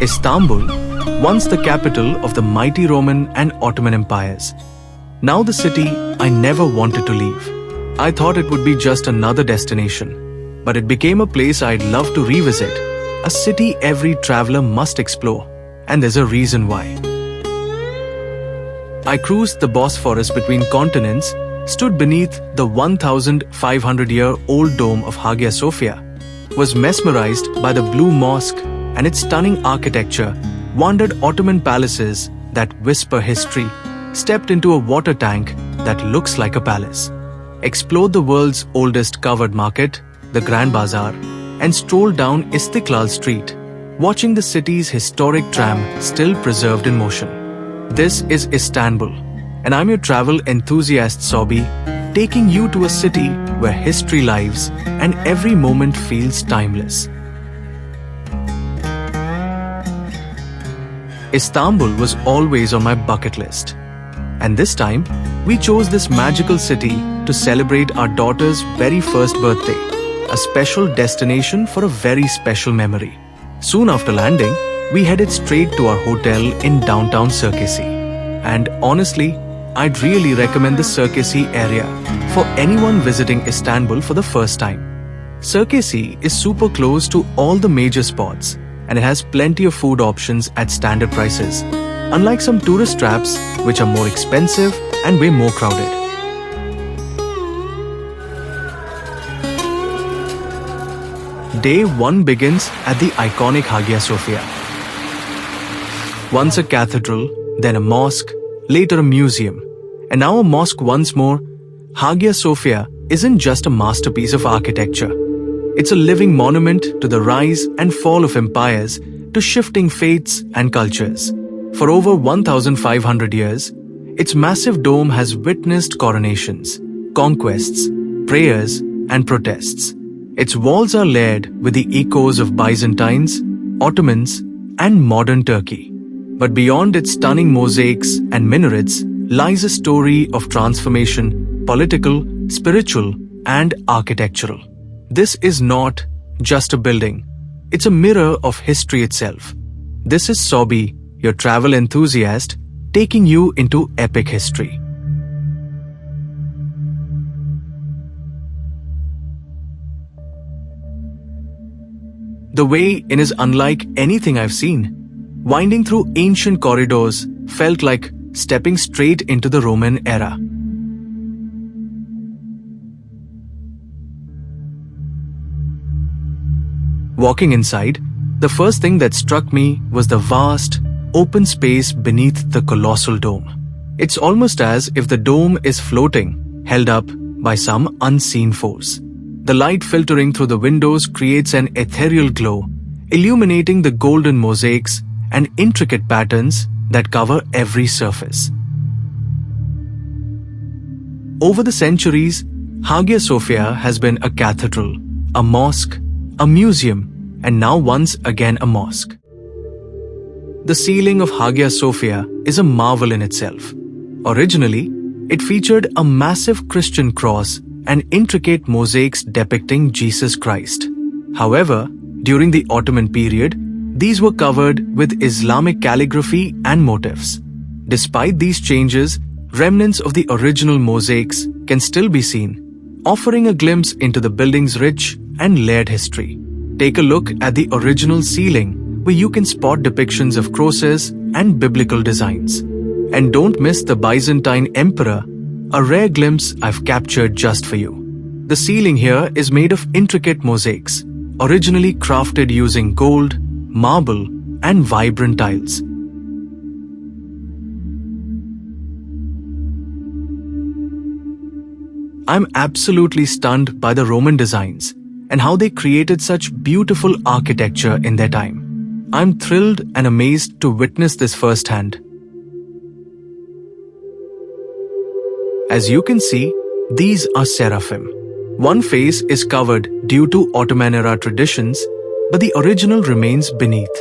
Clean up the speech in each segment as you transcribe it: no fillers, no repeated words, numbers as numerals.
Istanbul, once the capital of the mighty Roman and Ottoman empires. Now the city I never wanted to leave. I thought it would be just another destination, but it became a place I'd love to revisit, a city every traveler must explore, and there's a reason why. I cruised the Bosphorus between continents, stood beneath the 1,500-year-old dome of Hagia Sophia, was mesmerized by the Blue Mosque and its stunning architecture, wandered Ottoman palaces that whisper history, stepped into a water tank that looks like a palace, explored the world's oldest covered market, the Grand Bazaar, and strolled down Istiklal Street, watching the city's historic tram still preserved in motion. This is Istanbul, and I'm your travel enthusiast Sobi, taking you to a city where history lives and every moment feels timeless. Istanbul was always on my bucket list. And this time, we chose this magical city to celebrate our daughter's very first birthday, a special destination for a very special memory. Soon after landing, we headed straight to our hotel in downtown Circasi. And honestly, I'd really recommend the Circasi area for anyone visiting Istanbul for the first time. Circasi is super close to all the major spots, and it has plenty of food options at standard prices, unlike some tourist traps which are more expensive and way more crowded. Day 1 begins at the iconic Hagia Sophia. Once a cathedral, then a mosque, later a museum, and now a mosque once more, Hagia Sophia isn't just a masterpiece of architecture. It's a living monument to the rise and fall of empires, to shifting faiths and cultures. For over 1,500 years, its massive dome has witnessed coronations, conquests, prayers, and protests. Its walls are layered with the echoes of Byzantines, Ottomans, and modern Turkey. But beyond its stunning mosaics and minarets lies a story of transformation, political, spiritual, and architectural. This is not just a building. It's a mirror of history itself. This is Sobi, your travel enthusiast, taking you into epic history. The way in is unlike anything I've seen. Winding through ancient corridors felt like stepping straight into the Roman era. Walking inside, the first thing that struck me was the vast, open space beneath the colossal dome. It's almost as if the dome is floating, held up by some unseen force. The light filtering through the windows creates an ethereal glow, illuminating the golden mosaics and intricate patterns that cover every surface. Over the centuries, Hagia Sophia has been a cathedral, a mosque, a museum, and now once again a mosque. The ceiling of Hagia Sophia is a marvel in itself. Originally, it featured a massive Christian cross and intricate mosaics depicting Jesus Christ. However, during the Ottoman period, these were covered with Islamic calligraphy and motifs. Despite these changes, remnants of the original mosaics can still be seen, offering a glimpse into the building's rich and layered history. Take a look at the original ceiling, where you can spot depictions of crosses and biblical designs. And don't miss the Byzantine emperor, a rare glimpse I've captured just for you. The ceiling here is made of intricate mosaics, originally crafted using gold, marble, and vibrant tiles. I'm absolutely stunned by the Roman designs and how they created such beautiful architecture in their time. I'm thrilled and amazed to witness this firsthand. As you can see, these are seraphim. One face is covered due to Ottoman-era traditions, but the original remains beneath.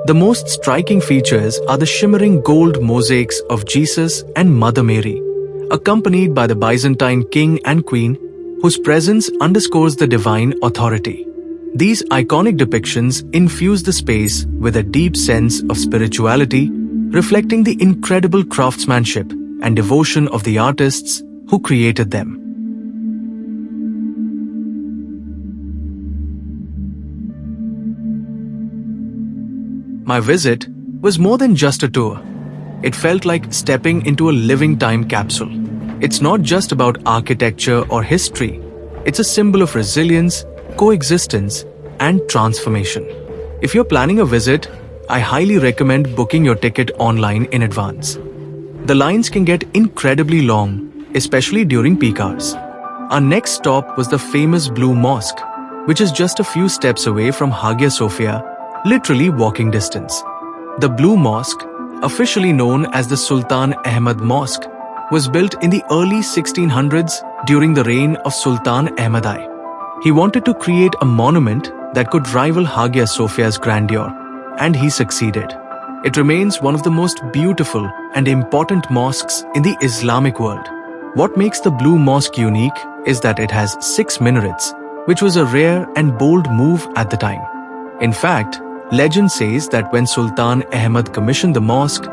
The most striking features are the shimmering gold mosaics of Jesus and Mother Mary, accompanied by the Byzantine king and queen, whose presence underscores the divine authority. These iconic depictions infuse the space with a deep sense of spirituality, reflecting the incredible craftsmanship and devotion of the artists who created them. My visit was more than just a tour. It felt like stepping into a living time capsule. It's not just about architecture or history. It's a symbol of resilience, coexistence, and transformation. If you're planning a visit, I highly recommend booking your ticket online in advance. The lines can get incredibly long, especially during peak hours. Our next stop was the famous Blue Mosque, which is just a few steps away from Hagia Sophia, literally walking distance. The Blue Mosque, officially known as the Sultan Ahmed Mosque, was built in the early 1600s during the reign of Sultan Ahmed I. He wanted to create a monument that could rival Hagia Sophia's grandeur, and he succeeded. It remains one of the most beautiful and important mosques in the Islamic world. What makes the Blue Mosque unique is that it has 6 minarets, which was a rare and bold move at the time. In fact, legend says that when Sultan Ahmed commissioned the mosque,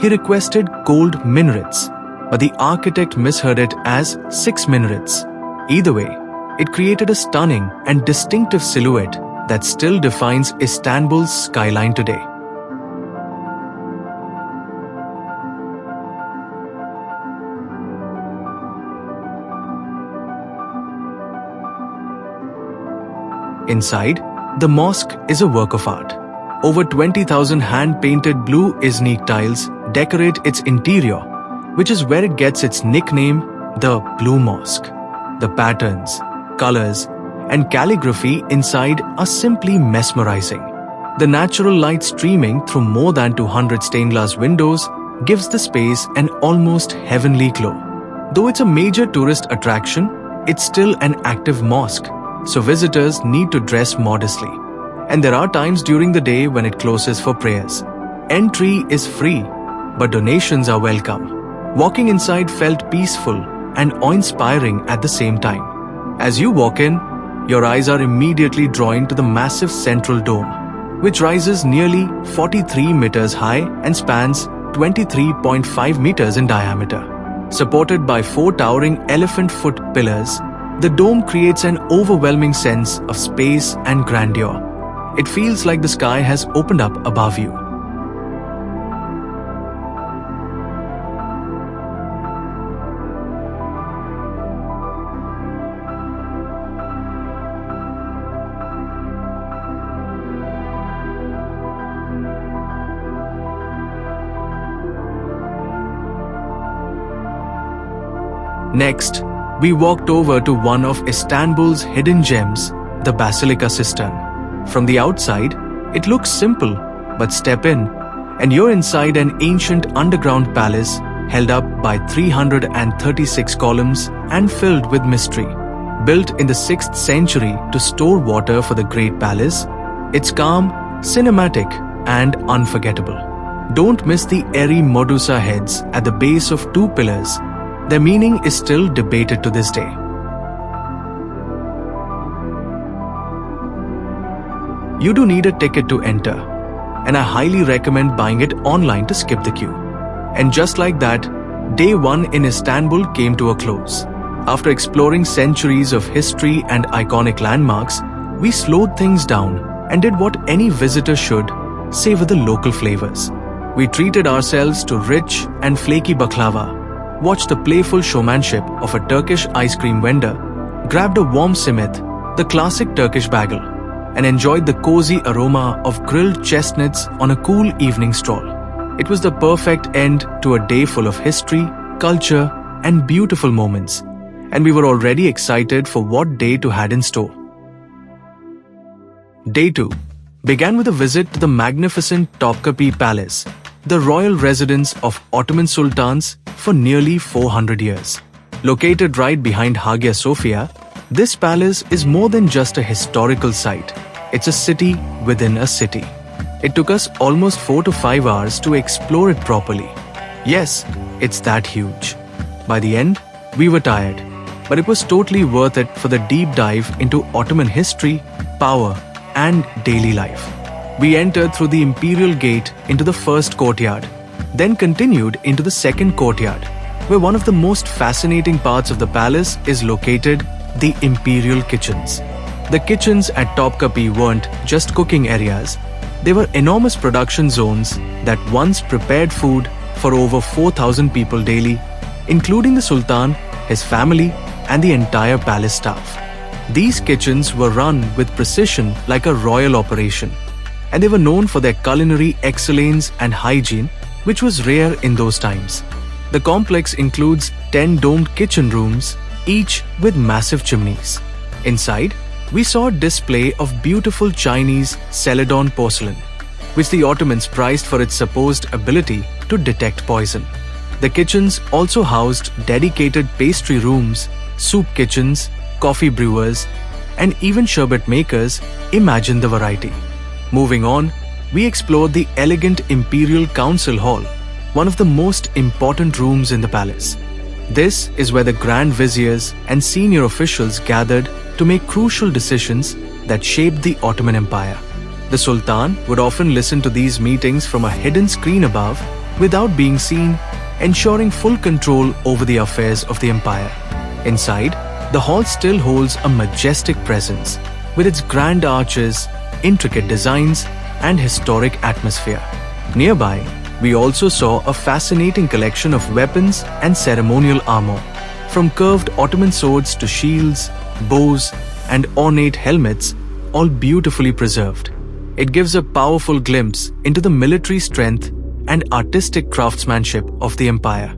he requested gold minarets, but the architect misheard it as 6 minarets. Either way, it created a stunning and distinctive silhouette that still defines Istanbul's skyline today. Inside, the mosque is a work of art. Over 20,000 hand-painted blue Iznik tiles decorate its interior, which is where it gets its nickname, the Blue Mosque. The patterns, colors, and calligraphy inside are simply mesmerizing. The natural light streaming through more than 200 stained glass windows gives the space an almost heavenly glow. Though it's a major tourist attraction, it's still an active mosque, so visitors need to dress modestly. And there are times during the day when it closes for prayers. Entry is free, but donations are welcome. Walking inside felt peaceful and awe-inspiring at the same time. As you walk in, your eyes are immediately drawn to the massive central dome, which rises nearly 43 meters high and spans 23.5 meters in diameter. Supported by 4 towering elephant-foot pillars, the dome creates an overwhelming sense of space and grandeur. It feels like the sky has opened up above you. Next, we walked over to one of Istanbul's hidden gems, the Basilica Cistern. From the outside, it looks simple, but step in, and you're inside an ancient underground palace held up by 336 columns and filled with mystery. Built in the 6th century to store water for the Great Palace, it's calm, cinematic, and unforgettable. Don't miss the airy Medusa heads at the base of 2 pillars. Their meaning is still debated to this day. You do need a ticket to enter, and I highly recommend buying it online to skip the queue. And just like that, day 1 in Istanbul came to a close. After exploring centuries of history and iconic landmarks, we slowed things down and did what any visitor should: savor the local flavors. We treated ourselves to rich and flaky baklava, watched the playful showmanship of a Turkish ice cream vendor, grabbed a warm simit, the classic Turkish bagel, and enjoyed the cozy aroma of grilled chestnuts on a cool evening stroll. It was the perfect end to a day full of history, culture, and beautiful moments, and we were already excited for what day 2 had in store. Day 2 began with a visit to the magnificent Topkapi Palace, the royal residence of Ottoman sultans for nearly 400 years. Located right behind Hagia Sophia, this palace is more than just a historical site. It's a city within a city. It took us almost 4 to 5 hours to explore it properly. Yes, it's that huge. By the end, we were tired, but it was totally worth it for the deep dive into Ottoman history, power, and daily life. We entered through the imperial gate into the first courtyard, then continued into the second courtyard, where one of the most fascinating parts of the palace is located, the imperial kitchens. The kitchens at Topkapi weren't just cooking areas, they were enormous production zones that once prepared food for over 4,000 people daily, including the Sultan, his family, and the entire palace staff. These kitchens were run with precision like a royal operation, and they were known for their culinary excellence and hygiene, which was rare in those times. The complex includes 10 domed kitchen rooms, each with massive chimneys. Inside, we saw a display of beautiful Chinese Celadon porcelain, which the Ottomans prized for its supposed ability to detect poison. The kitchens also housed dedicated pastry rooms, soup kitchens, coffee brewers, and even sherbet makers. Imagine the variety. Moving on, we explored the elegant Imperial Council Hall, one of the most important rooms in the palace. This is where the Grand Viziers and senior officials gathered to make crucial decisions that shaped the Ottoman Empire. The Sultan would often listen to these meetings from a hidden screen above without being seen, ensuring full control over the affairs of the empire. Inside, the hall still holds a majestic presence with its grand arches, intricate designs, and historic atmosphere. Nearby, we also saw a fascinating collection of weapons and ceremonial armor, from curved Ottoman swords to shields, bows, and ornate helmets, all beautifully preserved. It gives a powerful glimpse into the military strength and artistic craftsmanship of the empire.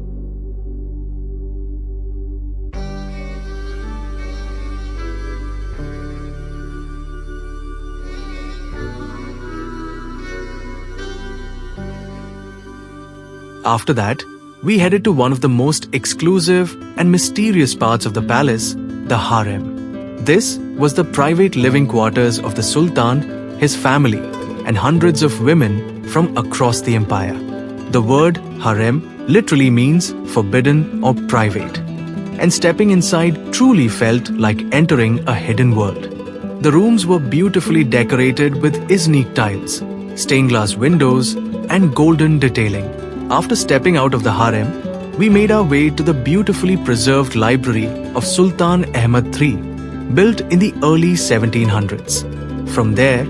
After that, we headed to one of the most exclusive and mysterious parts of the palace, the harem. This was the private living quarters of the Sultan, his family, and hundreds of women from across the empire. The word harem literally means forbidden or private, and stepping inside truly felt like entering a hidden world. The rooms were beautifully decorated with Iznik tiles, stained glass windows, and golden detailing. After stepping out of the harem, we made our way to the beautifully preserved library of Sultan Ahmet III, built in the early 1700s. From there,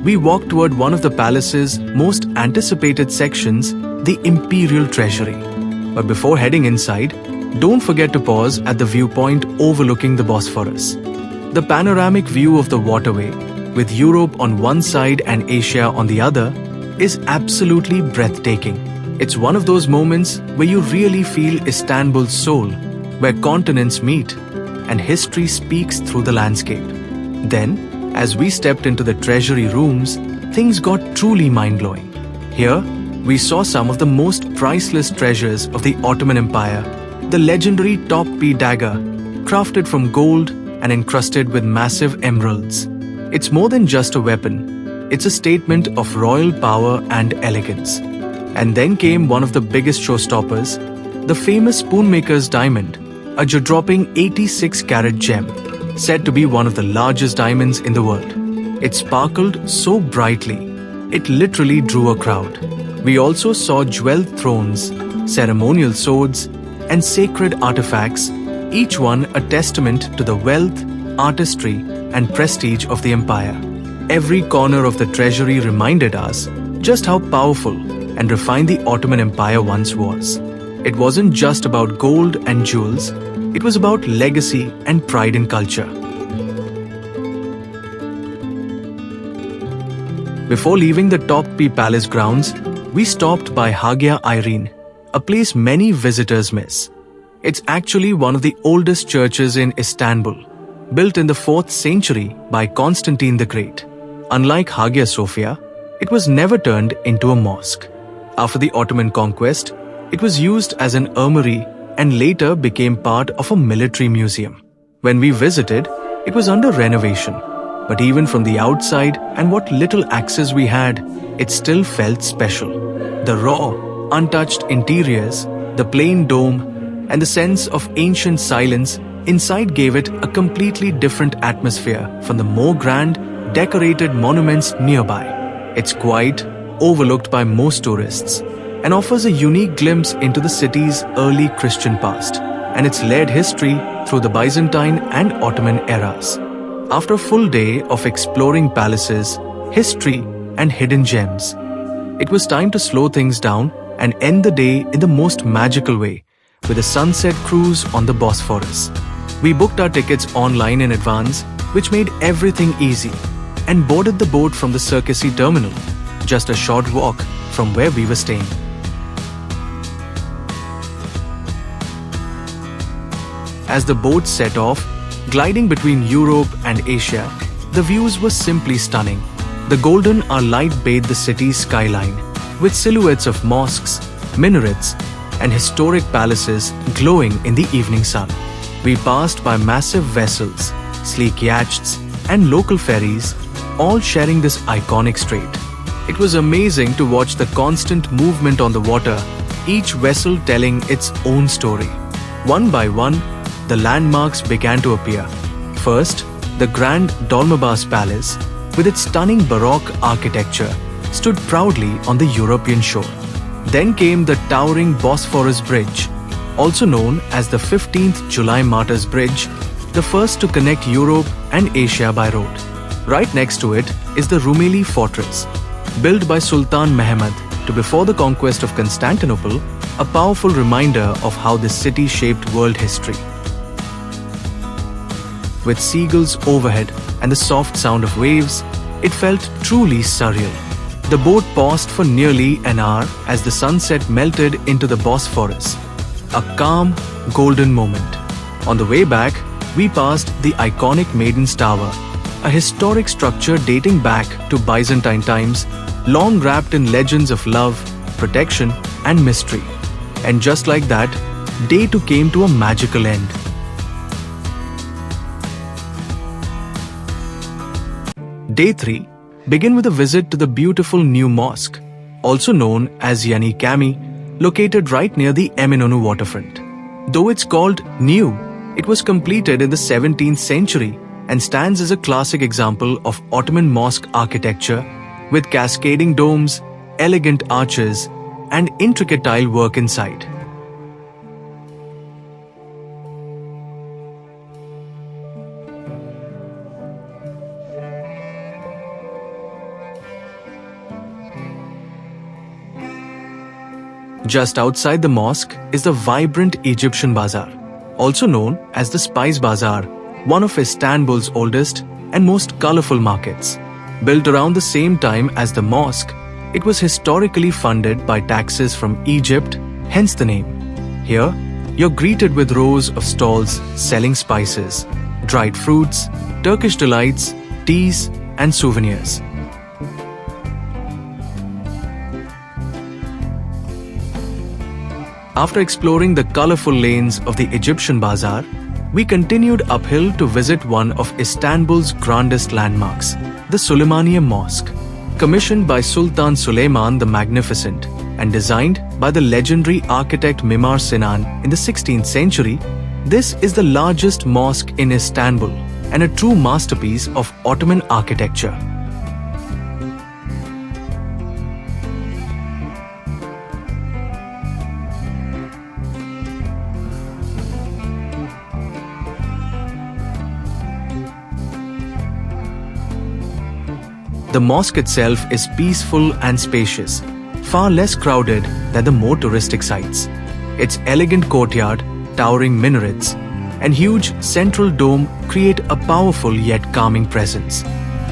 we walked toward one of the palace's most anticipated sections, the Imperial Treasury. But before heading inside, don't forget to pause at the viewpoint overlooking the Bosphorus. The panoramic view of the waterway, with Europe on one side and Asia on the other, is absolutely breathtaking. It's one of those moments where you really feel Istanbul's soul, where continents meet and history speaks through the landscape. Then, as we stepped into the treasury rooms, things got truly mind-blowing. Here, we saw some of the most priceless treasures of the Ottoman Empire, the legendary Topkapi dagger, crafted from gold and encrusted with massive emeralds. It's more than just a weapon, it's a statement of royal power and elegance. And then came one of the biggest showstoppers, the famous spoonmaker's diamond, a jaw-dropping 86-carat gem, said to be one of the largest diamonds in the world. It sparkled so brightly, it literally drew a crowd. We also saw jeweled thrones, ceremonial swords, and sacred artifacts, each one a testament to the wealth, artistry, and prestige of the empire. Every corner of the treasury reminded us just how powerful and refined the Ottoman Empire once was. It wasn't just about gold and jewels, it was about legacy and pride in culture. Before leaving the Topkapi Palace grounds, we stopped by Hagia Irene, a place many visitors miss. It's actually one of the oldest churches in Istanbul, built in the 4th century by Constantine the Great. Unlike Hagia Sophia, it was never turned into a mosque. After the Ottoman conquest, it was used as an armory and later became part of a military museum. When we visited, it was under renovation, but even from the outside and what little access we had, it still felt special. The raw, untouched interiors, the plain dome, and the sense of ancient silence inside gave it a completely different atmosphere from the more grand, decorated monuments nearby. It's quiet, overlooked by most tourists, and offers a unique glimpse into the city's early Christian past and its layered history through the Byzantine and Ottoman eras. After a full day of exploring palaces, history, and hidden gems, it was time to slow things down and end the day in the most magical way, with a sunset cruise on the Bosphorus. We booked our tickets online in advance, which made everything easy, and boarded the boat from the Circasi terminal, just a short walk from where we were staying. As the boat set off, gliding between Europe and Asia, the views were simply stunning. The golden light bathed the city's skyline, with silhouettes of mosques, minarets, and historic palaces glowing in the evening sun. We passed by massive vessels, sleek yachts, and local ferries, all sharing this iconic strait. It was amazing to watch the constant movement on the water, each vessel telling its own story. One by one, the landmarks began to appear. First, the Grand Dolmabas Palace, with its stunning Baroque architecture, stood proudly on the European shore. Then came the towering Bosphorus Bridge, also known as the 15th July Martyrs Bridge, the first to connect Europe and Asia by road. Right next to it is the Rumeli Fortress, built by Sultan Mehmed before the conquest of Constantinople, a powerful reminder of how this city shaped world history. With seagulls overhead and the soft sound of waves, it felt truly surreal. The boat paused for nearly an hour as the sunset melted into the Bosphorus, a calm, golden moment. On the way back, we passed the iconic Maiden's Tower, a historic structure dating back to Byzantine times, long wrapped in legends of love, protection, and mystery. And just like that, day 2 came to a magical end. Day 3 began with a visit to the beautiful new mosque, also known as Yani Kami, located right near the Eminonu waterfront. Though it's called new, it was completed in the 17th century and stands as a classic example of Ottoman mosque architecture with cascading domes, elegant arches, and intricate tile work inside. Just outside the mosque is the vibrant Egyptian Bazaar, also known as the Spice Bazaar, one of Istanbul's oldest and most colorful markets. Built around the same time as the mosque, it was historically funded by taxes from Egypt, hence the name. Here, you're greeted with rows of stalls selling spices, dried fruits, Turkish delights, teas, and souvenirs. After exploring the colorful lanes of the Egyptian Bazaar, we continued uphill to visit one of Istanbul's grandest landmarks, the Süleymaniye Mosque. Commissioned by Sultan Süleyman the Magnificent and designed by the legendary architect Mimar Sinan in the 16th century, this is the largest mosque in Istanbul and a true masterpiece of Ottoman architecture. The mosque itself is peaceful and spacious, far less crowded than the more touristic sites. Its elegant courtyard, towering minarets, and huge central dome create a powerful yet calming presence.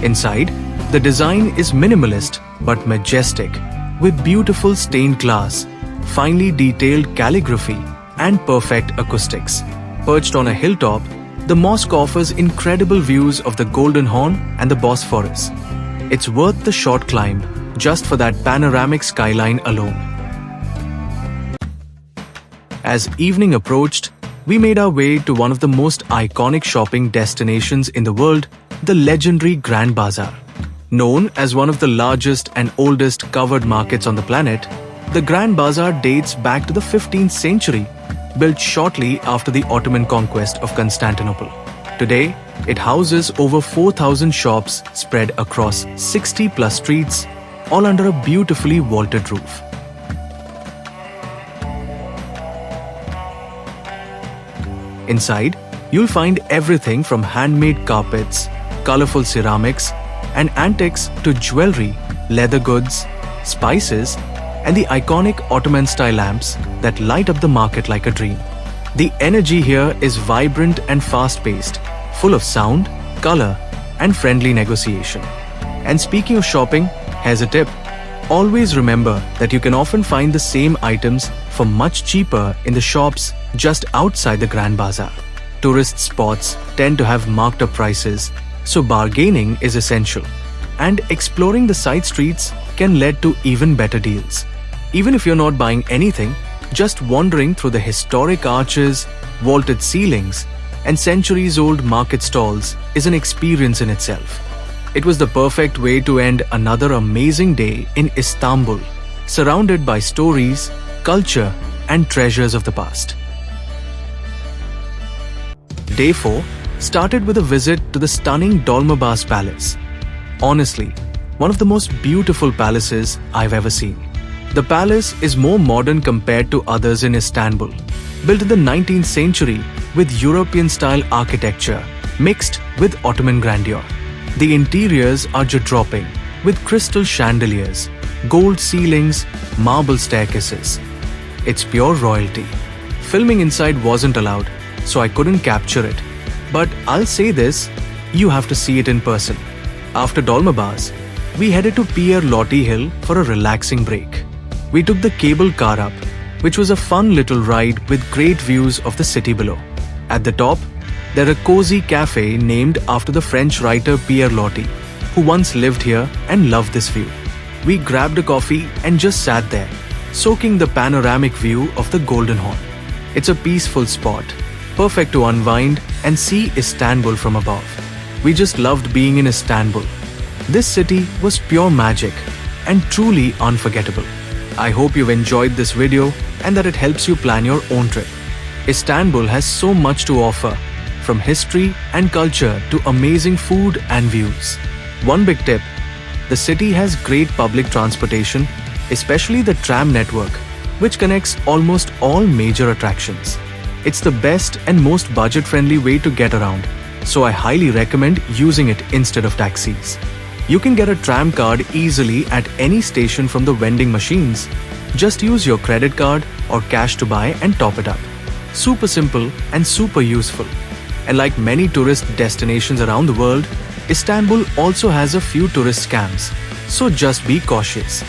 Inside, the design is minimalist but majestic, with beautiful stained glass, finely detailed calligraphy, and perfect acoustics. Perched on a hilltop, the mosque offers incredible views of the Golden Horn and the Bosphorus. It's worth the short climb just for that panoramic skyline alone. As evening approached, we made our way to one of the most iconic shopping destinations in the world, the legendary Grand Bazaar. Known as one of the largest and oldest covered markets on the planet, the Grand Bazaar dates back to the 15th century, built shortly after the Ottoman conquest of Constantinople. Today, It houses over 4,000 shops spread across 60 plus streets, all under a beautifully vaulted roof. Inside, you'll find everything from handmade carpets, colorful ceramics, and antiques to jewelry, leather goods, spices, and the iconic Ottoman-style lamps that light up the market like a dream. The energy here is vibrant and fast-paced, full of sound, color, and friendly negotiation. And speaking of shopping, here's a tip. Always remember that you can often find the same items for much cheaper in the shops just outside the Grand Bazaar. Tourist spots tend to have marked up prices, so bargaining is essential. And exploring the side streets can lead to even better deals. Even if you're not buying anything, just wandering through the historic arches, vaulted ceilings, and centuries-old market stalls is an experience in itself. It was the perfect way to end another amazing day in Istanbul, surrounded by stories, culture, and treasures of the past. Day 4 started with a visit to the stunning Dolmabas Palace. Honestly, one of the most beautiful palaces I've ever seen. The palace is more modern compared to others in Istanbul, built in the 19th century with European-style architecture mixed with Ottoman grandeur. The interiors are jaw-dropping, with crystal chandeliers, gold ceilings, marble staircases. It's pure royalty. Filming inside wasn't allowed, so I couldn't capture it. But I'll say this, you have to see it in person. After Dolmabas, we headed to Pierre Lotty Hill for a relaxing break. We took the cable car up, which was a fun little ride with great views of the city below. At the top, there's a cozy cafe named after the French writer Pierre Lotty, who once lived here and loved this view. We grabbed a coffee and just sat there, soaking the panoramic view of the Golden Horn. It's a peaceful spot, perfect to unwind and see Istanbul from above. We just loved being in Istanbul. This city was pure magic and truly unforgettable. I hope you've enjoyed this video and that it helps you plan your own trip. Istanbul has so much to offer, from history and culture to amazing food and views. One big tip, the city has great public transportation, especially the tram network, which connects almost all major attractions. It's the best and most budget-friendly way to get around, so I highly recommend using it instead of taxis. You can get a tram card easily at any station from the vending machines. Just use your credit card or cash to buy and top it up. Super simple and super useful. And like many tourist destinations around the world, Istanbul also has a few tourist scams, so just be cautious.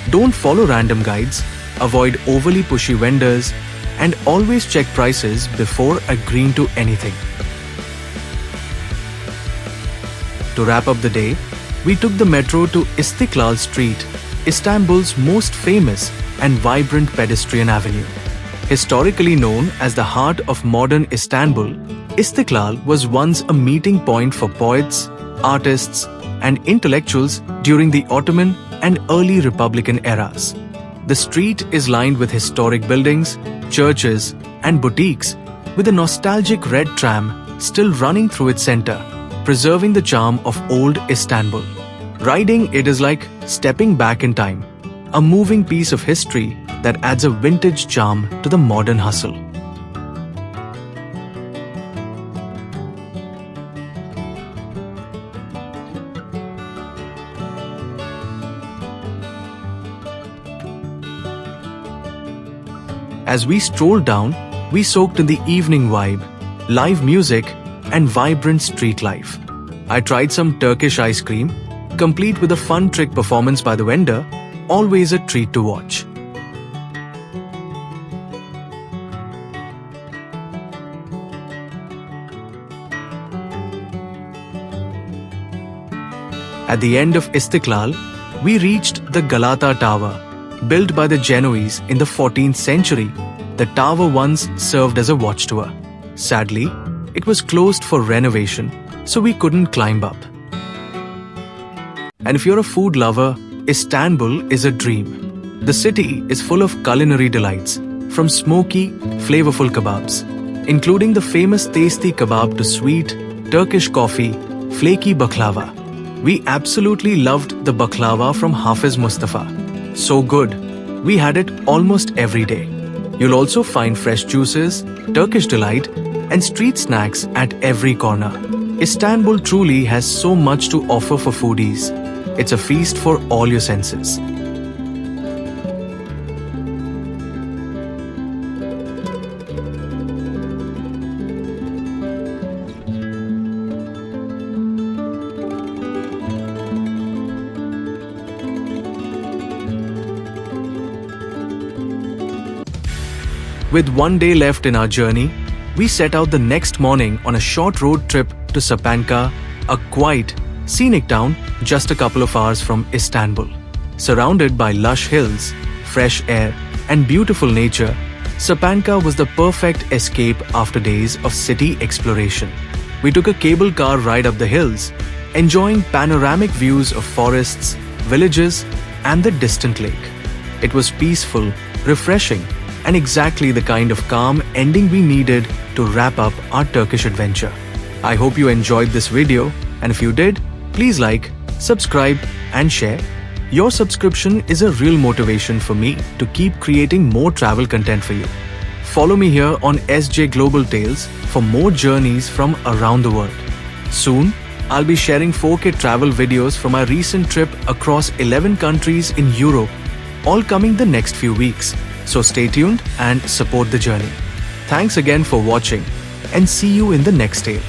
Don't follow random guides, avoid overly pushy vendors, and always check prices before agreeing to anything. To wrap up the day, we took the metro to Istiklal Street, Istanbul's most famous and vibrant pedestrian avenue. Historically known as the heart of modern Istanbul, Istiklal was once a meeting point for poets, artists, and intellectuals during the Ottoman and early Republican eras. The street is lined with historic buildings, churches, and boutiques, with a nostalgic red tram still running through its center, preserving the charm of old Istanbul. Riding it is like stepping back in time, a moving piece of history that adds a vintage charm to the modern hustle. As we strolled down, we soaked in the evening vibe, live music, and vibrant street life. I tried some Turkish ice cream, complete with a fun trick performance by the vendor, always a treat to watch. At the end of Istiklal, we reached the Galata Tower. Built by the Genoese in the 14th century, the tower once served as a watchtower. Sadly, it was closed for renovation, so we couldn't climb up. And if you're a food lover, Istanbul is a dream. The city is full of culinary delights, from smoky, flavorful kebabs, including the famous tasty kebab to sweet, Turkish coffee, flaky baklava. We absolutely loved the baklava from Hafiz Mustafa. So good. We had it almost every day. You'll also find fresh juices, Turkish delight, and street snacks at every corner. Istanbul truly has so much to offer for foodies. It's a feast for all your senses. With one day left in our journey, we set out the next morning on a short road trip to Sapanka, a quiet, scenic town just a couple of hours from Istanbul. Surrounded by lush hills, fresh air, and beautiful nature, Sapanka was the perfect escape after days of city exploration. We took a cable car ride up the hills, enjoying panoramic views of forests, villages, and the distant lake. It was peaceful, refreshing, and exactly the kind of calm ending we needed to wrap up our Turkish adventure. I hope you enjoyed this video, and if you did, please like, subscribe, and share. Your subscription is a real motivation for me to keep creating more travel content for you. Follow me here on SJ Global Tales for more journeys from around the world. Soon, I'll be sharing 4K travel videos from my recent trip across 11 countries in Europe, all coming the next few weeks. So stay tuned and support the journey. Thanks again for watching, and see you in the next tale.